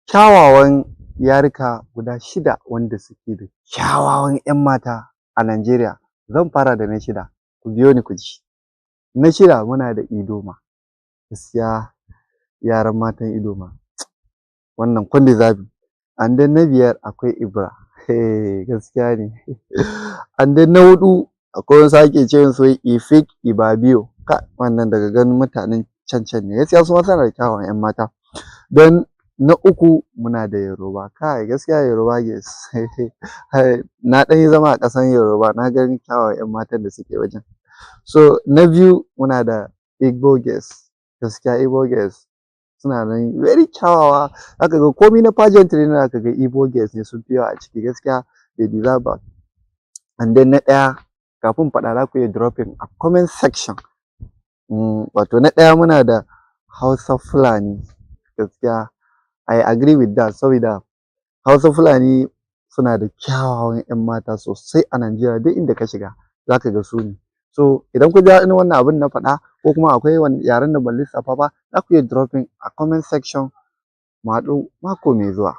Kyawawan yaruka guda 6 wanda suke da kyawawan 'yan mata a Najeriya. Zan fara da na 6, ku biyo ni ku ji. Na 6 muna da Idoma, gaskiya yaran matan Idoma wannan kun deserving. And then na 5 akwai Ibra, gaskiya ne. And then na 4 akwai wasu ake ce musu wai Efik Ibabio, wannan daga ganin mutanen can ne, gaskiya su ma suna da kyawawan 'yan mata. Then na 3 muna da Yoruba, gaskiya Yoruba girls na ɗan yi zama a ƙasan Yoruba, na ga kyawawan 'yan matan da suke wajen. So na 2 muna da Igbo girls, gaskiya Igbo girls suna nan very kyawawa, za ka ga komai na pageantry za ka ga Igbo girls ne sun fi yawa a ciki, gaskiya they deserve that. And then na 1 kafin in faɗa za ku iya dropping a comment section. Wato na 1 muna da Hausa Fulani, gaskiya I agree with that saboda Hausa Fulani suna da kyawawan 'yan mata sosai a Najeriya, duk inda ka shiga za ka ga su ne. So idan kun ji daɗin wannan abin na faɗa ko kuma akwai wani yaren da ban lissafa ba, za ku iya dropping a comment section. Mu haɗu mako mai zuwa.